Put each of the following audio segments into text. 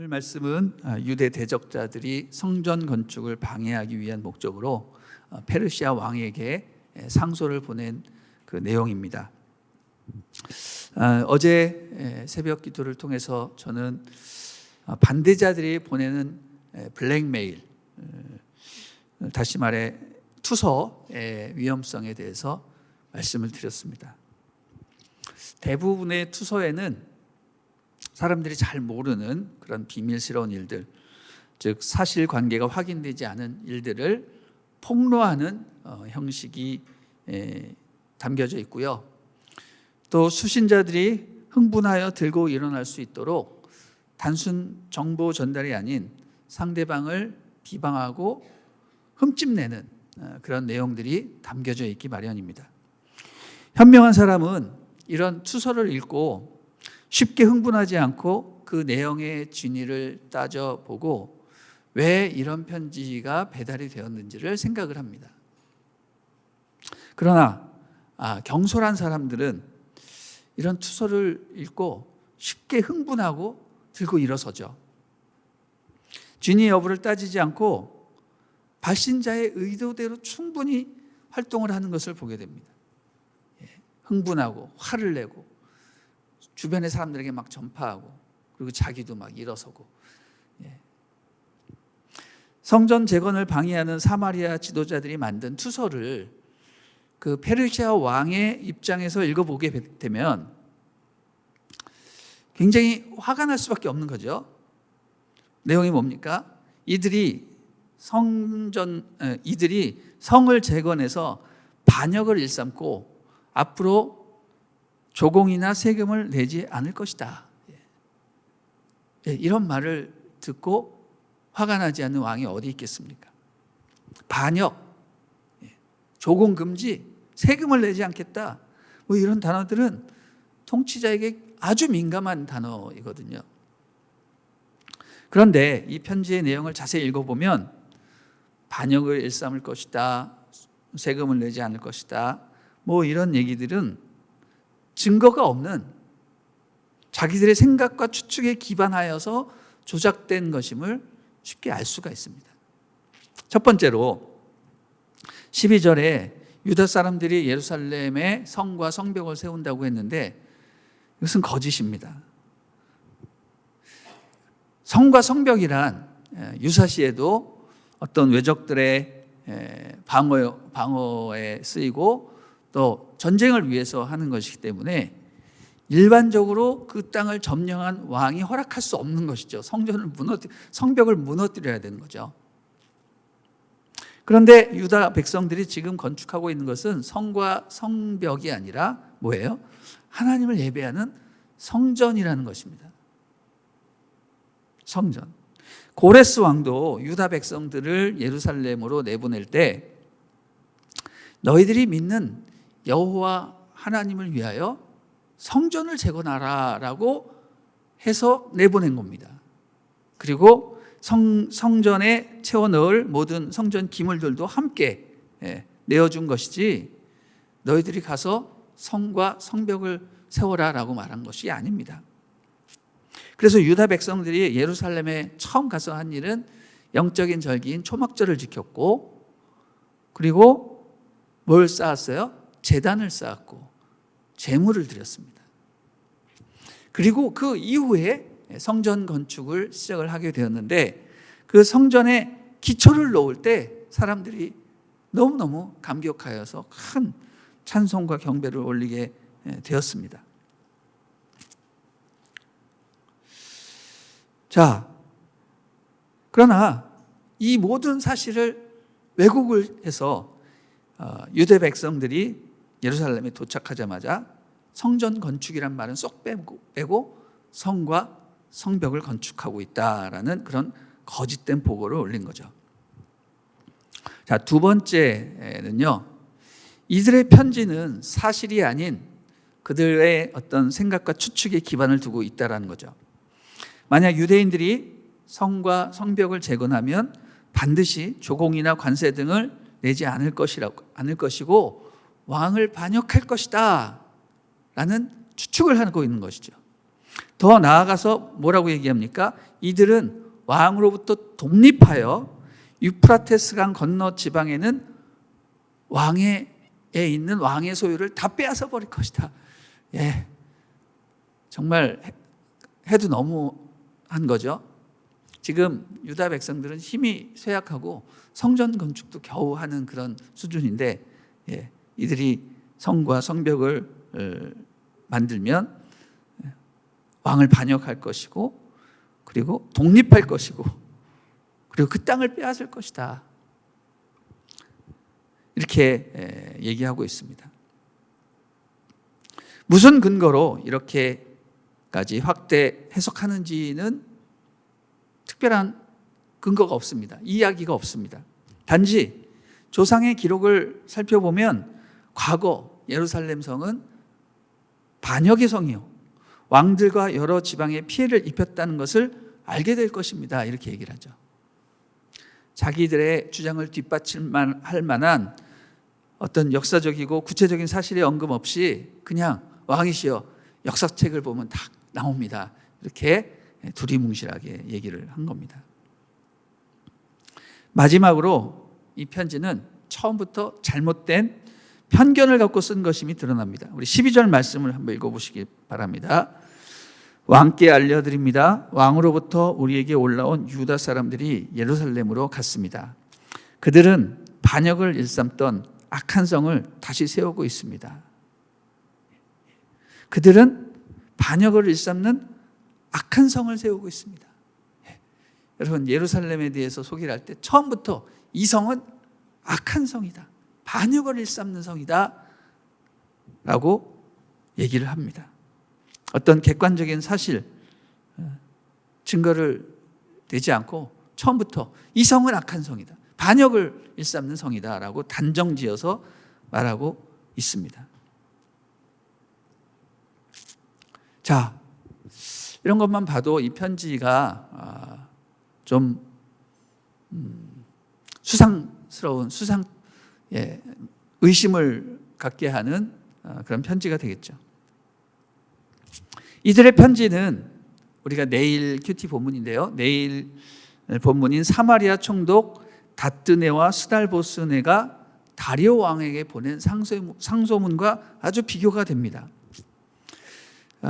오늘 말씀은 유대 대적자들이 성전 건축을 방해하기 위한 목적으로 페르시아 왕에게 상소를 보낸 그 내용입니다. 어제 새벽 기도를 통해서 저는 반대자들이 보내는 블랙메일, 다시 말해 투서의 위험성에 대해서 말씀을 드렸습니다. 대부분의 투서에는 사람들이 잘 모르는 그런 비밀스러운 일들, 즉 사실관계가 확인되지 않은 일들을 폭로하는 형식이 담겨져 있고요. 또 수신자들이 흥분하여 들고 일어날 수 있도록 단순 정보 전달이 아닌 상대방을 비방하고 흠집내는 그런 내용들이 담겨져 있기 마련입니다. 현명한 사람은 이런 투서를 읽고 쉽게 흥분하지 않고 그 내용의 진위를 따져보고 왜 이런 편지가 배달이 되었는지를 생각을 합니다. 그러나 경솔한 사람들은 이런 투서를 읽고 쉽게 흥분하고 들고 일어서죠. 진위 여부를 따지지 않고 발신자의 의도대로 충분히 활동을 하는 것을 보게 됩니다. 흥분하고 화를 내고 주변의 사람들에게 막 전파하고 그리고 자기도 막 일어서고. 성전 재건을 방해하는 사마리아 지도자들이 만든 투서를 그 페르시아 왕의 입장에서 읽어보게 되면 굉장히 화가 날 수밖에 없는 거죠. 내용이 뭡니까? 이들이 성을 재건해서 반역을 일삼고 앞으로 조공이나 세금을 내지 않을 것이다. 이런 말을 듣고 화가 나지 않는 왕이 어디 있겠습니까? 반역, 조공 금지, 세금을 내지 않겠다. 뭐 이런 단어들은 통치자에게 아주 민감한 단어이거든요. 그런데 이 편지의 내용을 자세히 읽어보면 반역을 일삼을 것이다, 세금을 내지 않을 것이다, 뭐 이런 얘기들은 증거가 없는 자기들의 생각과 추측에 기반하여서 조작된 것임을 쉽게 알 수가 있습니다. 첫 번째로 12절에 유다 사람들이 예루살렘에 성과 성벽을 세운다고 했는데 이것은 거짓입니다. 성과 성벽이란 유사시에도 어떤 외적들의 방어에 쓰이고 또 전쟁을 위해서 하는 것이기 때문에 일반적으로 그 땅을 점령한 왕이 허락할 수 없는 것이죠. 성벽을 무너뜨려야 되는 거죠. 그런데 유다 백성들이 지금 건축하고 있는 것은 성과 성벽이 아니라 뭐예요? 하나님을 예배하는 성전이라는 것입니다. 성전. 고레스 왕도 유다 백성들을 예루살렘으로 내보낼 때 너희들이 믿는 여호와 하나님을 위하여 성전을 재건하라라고 해서 내보낸 겁니다. 그리고 성전에 채워 넣을 모든 성전 기물들도 함께 내어준 것이지 너희들이 가서 성과 성벽을 세워라라고 말한 것이 아닙니다. 그래서 유다 백성들이 예루살렘에 처음 가서 한 일은 영적인 절기인 초막절을 지켰고 그리고 뭘 쌓았어요? 제단을 쌓았고 제물을 드렸습니다. 그리고 그 이후에 성전 건축을 시작을 하게 되었는데 그 성전에 기초를 놓을 때 사람들이 너무너무 감격하여서 큰 찬송과 경배를 올리게 되었습니다. 자, 그러나 이 모든 사실을 왜곡을 해서 유대 백성들이 예루살렘에 도착하자마자 성전 건축이란 말은 쏙 빼고 성과 성벽을 건축하고 있다라는 그런 거짓된 보고를 올린 거죠. 자, 두 번째는요. 이들의 편지는 사실이 아닌 그들의 어떤 생각과 추측에 기반을 두고 있다라는 거죠. 만약 유대인들이 성과 성벽을 재건하면 반드시 조공이나 관세 등을 내지 않을 것이고 왕을 반역할 것이다 라는 추측을 하고 있는 것이죠. 더 나아가서 뭐라고 얘기합니까? 이들은 왕으로부터 독립하여 유프라테스강 건너 지방에는 왕에 있는 왕의 소유를 다 빼앗아 버릴 것이다. 예, 정말 해도 너무한 거죠. 지금 유다 백성들은 힘이 쇠약하고 성전 건축도 겨우 하는 그런 수준인데, 이들이 성과 성벽을 만들면 왕을 반역할 것이고, 그리고 독립할 것이고, 그리고 그 땅을 빼앗을 것이다. 이렇게 얘기하고 있습니다. 무슨 근거로 이렇게까지 확대 해석하는지는 특별한 근거가 없습니다. 이야기가 없습니다. 단지 조상의 기록을 살펴보면 과거 예루살렘 성은 반역의 성이요, 왕들과 여러 지방에 피해를 입혔다는 것을 알게 될 것입니다. 이렇게 얘기를 하죠. 자기들의 주장을 뒷받침할 만한 어떤 역사적이고 구체적인 사실의 언급 없이 그냥 왕이시여 역사책을 보면 다 나옵니다. 이렇게 두리뭉실하게 얘기를 한 겁니다. 마지막으로 이 편지는 처음부터 잘못된 편견을 갖고 쓴 것임이 드러납니다. 우리 12절 말씀을 한번 읽어보시기 바랍니다. 왕께 알려드립니다. 왕으로부터 우리에게 올라온 유다 사람들이 예루살렘으로 갔습니다. 그들은 반역을 일삼던 악한 성을 다시 세우고 있습니다. 그들은 반역을 일삼는 악한 성을 세우고 있습니다. 여러분, 예루살렘에 대해서 소개를 할 때 처음부터 이 성은 악한 성이다, 반역을 일삼는 성이다 라고 얘기를 합니다. 어떤 객관적인 사실, 증거를 대지 않고 처음부터 이 성은 악한 성이다, 반역을 일삼는 성이다 라고 단정지어서 말하고 있습니다. 자, 이런 것만 봐도 이 편지가 좀 수상스러운, 의심을 갖게 하는 그런 편지가 되겠죠. 이들의 편지는 우리가 내일 큐티 본문인데요, 내일 본문인 사마리아 총독 다뜨네와 스달보스네가 다리오 왕에게 보낸 상소문과 아주 비교가 됩니다.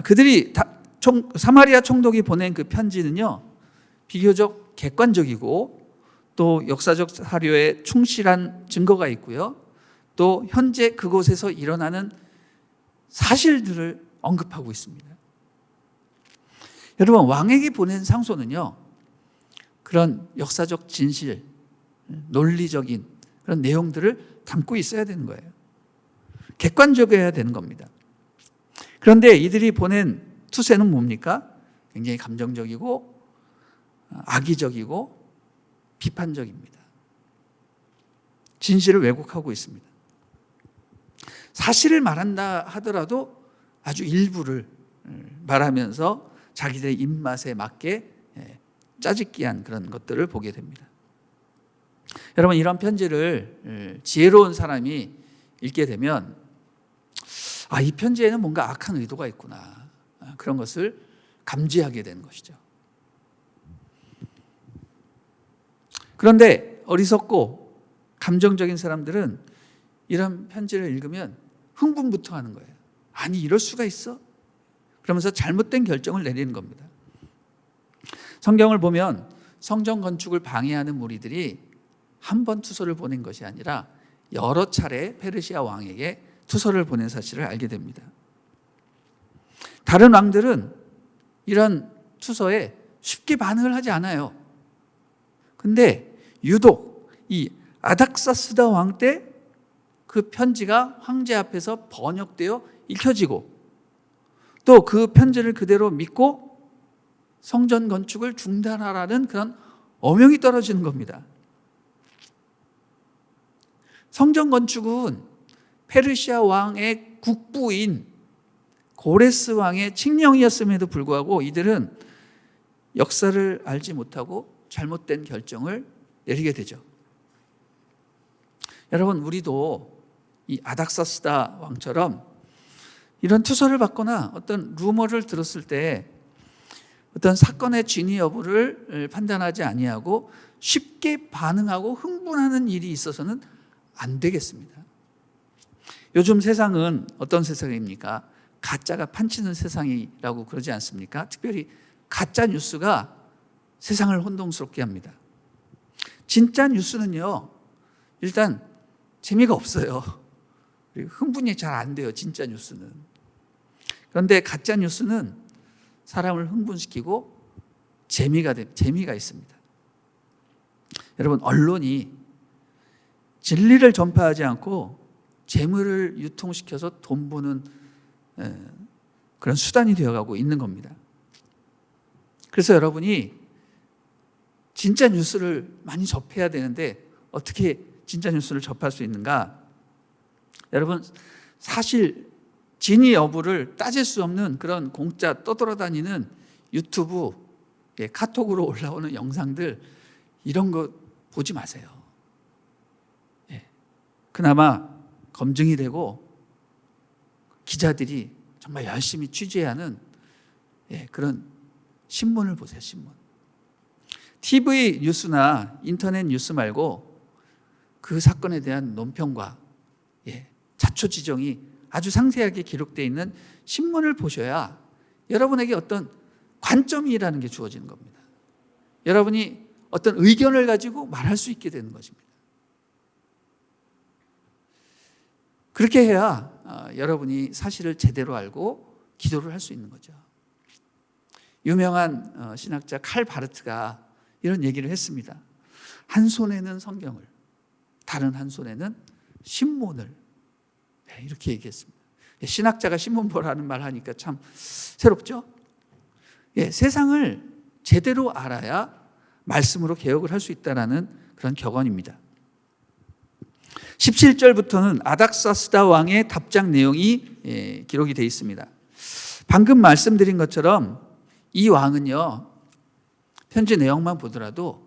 그들이 사마리아 총독이 보낸 그 편지는요, 비교적 객관적이고 또 역사적 사료에 충실한 증거가 있고요, 또 현재 그곳에서 일어나는 사실들을 언급하고 있습니다. 여러분, 왕에게 보낸 상소는요, 그런 역사적 진실, 논리적인 그런 내용들을 담고 있어야 되는 거예요. 객관적이어야 되는 겁니다. 그런데 이들이 보낸 투세는 뭡니까? 굉장히 감정적이고 악의적이고 비판적입니다. 진실을 왜곡하고 있습니다. 사실을 말한다 하더라도 아주 일부를 말하면서 자기들의 입맛에 맞게 짜집기한 그런 것들을 보게 됩니다. 여러분, 이런 편지를 지혜로운 사람이 읽게 되면 이 편지에는 뭔가 악한 의도가 있구나, 그런 것을 감지하게 되는 것이죠. 그런데 어리석고 감정적인 사람들은 이런 편지를 읽으면 흥분부터 하는 거예요. 아니, 이럴 수가 있어? 그러면서 잘못된 결정을 내리는 겁니다. 성경을 보면 성전 건축을 방해하는 무리들이 한 번 투서를 보낸 것이 아니라 여러 차례 페르시아 왕에게 투서를 보낸 사실을 알게 됩니다. 다른 왕들은 이런 투서에 쉽게 반응을 하지 않아요. 근데 유독 이 아닥사스다 왕 때 그 편지가 황제 앞에서 번역되어 읽혀지고, 또 그 편지를 그대로 믿고 성전 건축을 중단하라는 그런 어명이 떨어지는 겁니다. 성전 건축은 페르시아 왕의 국부인 고레스 왕의 칙령이었음에도 불구하고 이들은 역사를 알지 못하고 잘못된 결정을 내리게 되죠. 여러분, 우리도 이 아닥사스다 왕처럼 이런 투서를 받거나 어떤 루머를 들었을 때 어떤 사건의 진위 여부를 판단하지 아니하고 쉽게 반응하고 흥분하는 일이 있어서는 안 되겠습니다. 요즘 세상은 어떤 세상입니까? 가짜가 판치는 세상이라고 그러지 않습니까? 특별히 가짜 뉴스가 세상을 혼동스럽게 합니다. 진짜 뉴스는요, 일단 재미가 없어요. 그리고 흥분이 잘 안 돼요, 진짜 뉴스는. 그런데 가짜 뉴스는 사람을 흥분시키고 재미가 있습니다. 여러분, 언론이 진리를 전파하지 않고 재물을 유통시켜서 돈 버는 그런 수단이 되어가고 있는 겁니다. 그래서 여러분이 진짜 뉴스를 많이 접해야 되는데 어떻게 진짜 뉴스를 접할 수 있는가? 여러분, 사실 진위 여부를 따질 수 없는 그런 공짜 떠돌아다니는 유튜브, 카톡으로 올라오는 영상들, 이런 거 보지 마세요. 그나마 검증이 되고 기자들이 정말 열심히 취재하는 그런 신문을 보세요. 신문. TV 뉴스나 인터넷 뉴스 말고 그 사건에 대한 논평과 자초지종이 아주 상세하게 기록되어 있는 신문을 보셔야 여러분에게 어떤 관점이라는 게 주어지는 겁니다. 여러분이 어떤 의견을 가지고 말할 수 있게 되는 것입니다. 그렇게 해야 여러분이 사실을 제대로 알고 기도를 할 수 있는 거죠. 유명한 신학자 칼 바르트가 이런 얘기를 했습니다. 한 손에는 성경을, 다른 한 손에는 신문을, 이렇게 얘기했습니다. 신학자가 신문 보라는 말 하니까 참 새롭죠? 세상을 제대로 알아야 말씀으로 개혁을 할 수 있다는 그런 격언입니다. 17절부터는 아닥사스다 왕의 답장 내용이 기록이 되어 있습니다. 방금 말씀드린 것처럼 이 왕은요, 편지 내용만 보더라도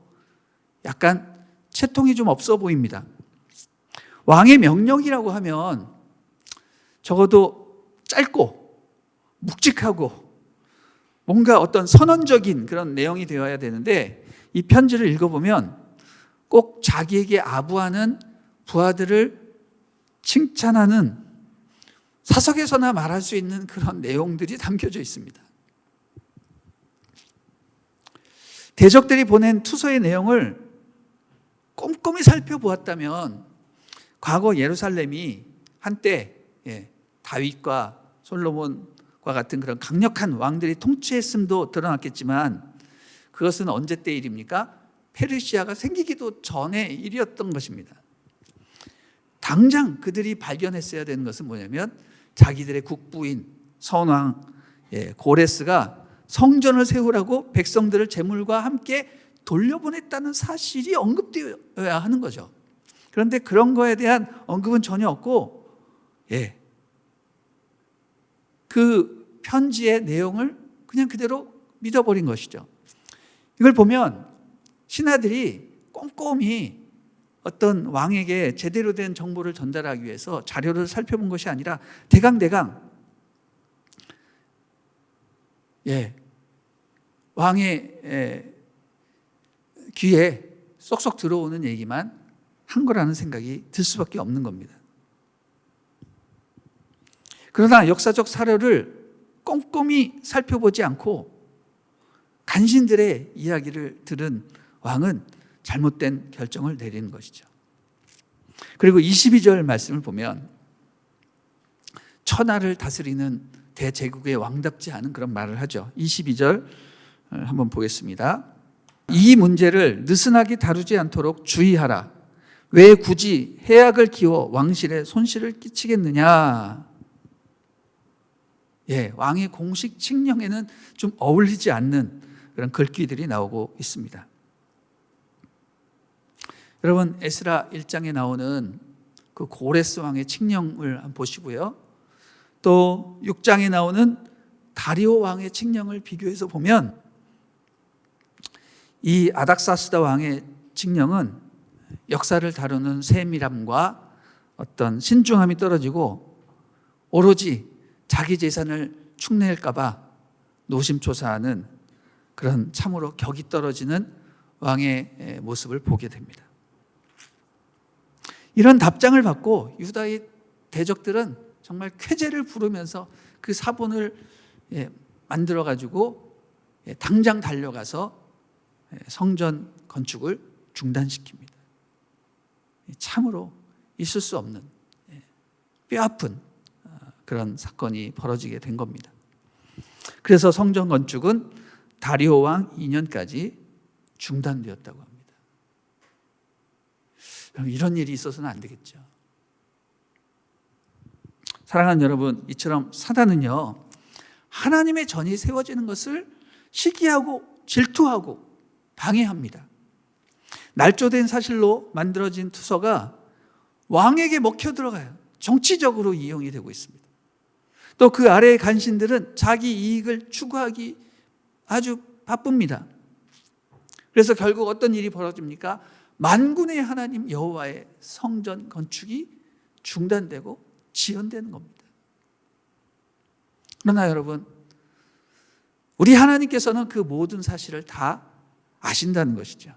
약간 채통이 좀 없어 보입니다. 왕의 명령이라고 하면 적어도 짧고 묵직하고 뭔가 어떤 선언적인 그런 내용이 되어야 되는데, 이 편지를 읽어보면 꼭 자기에게 아부하는 부하들을 칭찬하는, 사석에서나 말할 수 있는 그런 내용들이 담겨져 있습니다. 대적들이 보낸 투서의 내용을 꼼꼼히 살펴보았다면 과거 예루살렘이 한때 다윗과 솔로몬과 같은 그런 강력한 왕들이 통치했음도 드러났겠지만, 그것은 언제 때 일입니까? 페르시아가 생기기도 전의 일이었던 것입니다. 당장 그들이 발견했어야 되는 것은 뭐냐면, 자기들의 국부인 선왕 고레스가 성전을 세우라고 백성들을 제물과 함께 돌려보냈다는 사실이 언급되어야 하는 거죠. 그런데 그런 거에 대한 언급은 전혀 없고, 그 편지의 내용을 그냥 그대로 믿어버린 것이죠. 이걸 보면 신하들이 꼼꼼히 어떤 왕에게 제대로 된 정보를 전달하기 위해서 자료를 살펴본 것이 아니라 대강대강 왕의 귀에 쏙쏙 들어오는 얘기만 한 거라는 생각이 들 수밖에 없는 겁니다. 그러나 역사적 사료를 꼼꼼히 살펴보지 않고 간신들의 이야기를 들은 왕은 잘못된 결정을 내리는 것이죠. 그리고 22절 말씀을 보면 천하를 다스리는 대제국의 왕답지 않은 그런 말을 하죠. 22절 한번 보겠습니다. 이 문제를 느슨하게 다루지 않도록 주의하라. 왜 굳이 해악을 키워 왕실에 손실을 끼치겠느냐. 왕의 공식 칙령에는 좀 어울리지 않는 그런 글귀들이 나오고 있습니다. 여러분, 에스라 1장에 나오는 그 고레스 왕의 칙령을 한번 보시고요. 또 6장에 나오는 다리오 왕의 칙령을 비교해서 보면 이 아닥사스다 왕의 칙령은 역사를 다루는 세밀함과 어떤 신중함이 떨어지고 오로지 자기 재산을 축내일까 봐 노심초사하는 그런 참으로 격이 떨어지는 왕의 모습을 보게 됩니다. 이런 답장을 받고 유다의 대적들은 정말 쾌재를 부르면서 그 사본을 만들어 가지고 당장 달려가서 성전 건축을 중단시킵니다. 참으로 있을 수 없는 뼈아픈 그런 사건이 벌어지게 된 겁니다. 그래서 성전 건축은 다리오 왕 2년까지 중단되었다고 합니다. 이런 일이 있어서는 안 되겠죠. 사랑하는 여러분, 이처럼 사단은요, 하나님의 전이 세워지는 것을 시기하고 질투하고 방해합니다. 날조된 사실로 만들어진 투서가 왕에게 먹혀 들어가요. 정치적으로 이용이 되고 있습니다. 또 그 아래의 간신들은 자기 이익을 추구하기 아주 바쁩니다. 그래서 결국 어떤 일이 벌어집니까? 만군의 하나님 여호와의 성전 건축이 중단되고 지연되는 겁니다. 그러나 여러분, 우리 하나님께서는 그 모든 사실을 다 아신다는 것이죠.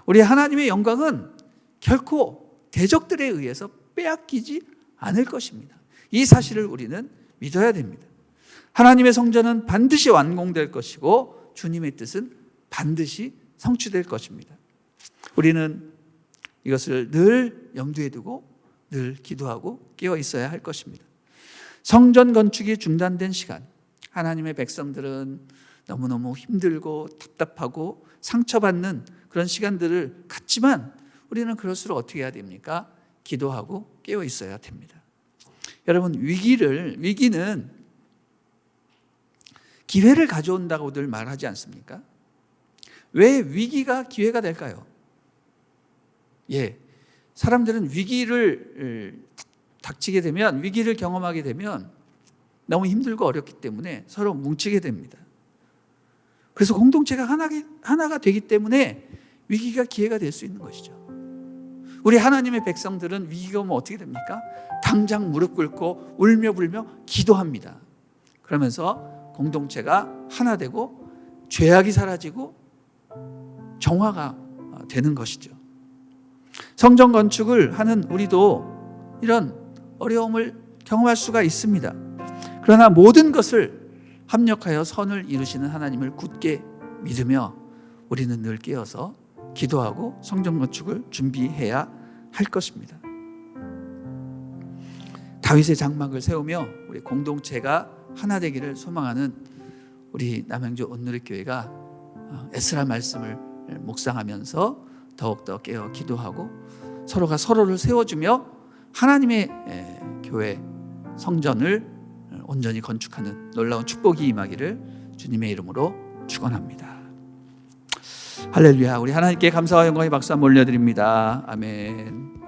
우리 하나님의 영광은 결코 대적들에 의해서 빼앗기지 않을 것입니다. 이 사실을 우리는 믿어야 됩니다. 하나님의 성전은 반드시 완공될 것이고 주님의 뜻은 반드시 성취될 것입니다. 우리는 이것을 늘 염두에 두고 늘 기도하고 깨어 있어야 할 것입니다. 성전 건축이 중단된 시간, 하나님의 백성들은 너무너무 힘들고 답답하고 상처받는 그런 시간들을 갖지만 우리는 그럴수록 어떻게 해야 됩니까? 기도하고 깨어 있어야 됩니다. 여러분, 위기는 기회를 가져온다고 늘 말하지 않습니까? 왜 위기가 기회가 될까요? 사람들은 위기를 닥치게 되면, 위기를 경험하게 되면 너무 힘들고 어렵기 때문에 서로 뭉치게 됩니다. 그래서 공동체가 하나가 되기 때문에 위기가 기회가 될 수 있는 것이죠. 우리 하나님의 백성들은 위기가 오면 어떻게 됩니까? 당장 무릎 꿇고 울며 불며 기도합니다. 그러면서 공동체가 하나 되고 죄악이 사라지고 정화가 되는 것이죠. 성전 건축을 하는 우리도 이런 어려움을 경험할 수가 있습니다. 그러나 모든 것을 합력하여 선을 이루시는 하나님을 굳게 믿으며 우리는 늘 깨어서 기도하고 성전 건축을 준비해야 할 것입니다. 다윗의 장막을 세우며 우리 공동체가 하나 되기를 소망하는 우리 남양주 온누리교회가 에스라 말씀을 묵상하면서 더욱더 깨어 기도하고 서로가 서로를 세워주며 하나님의 교회 성전을 온전히 건축하는 놀라운 축복이 임하기를 주님의 이름으로 축원합니다. 할렐루야. 우리 하나님께 감사와 영광의 박수 한번 올려드립니다. 아멘.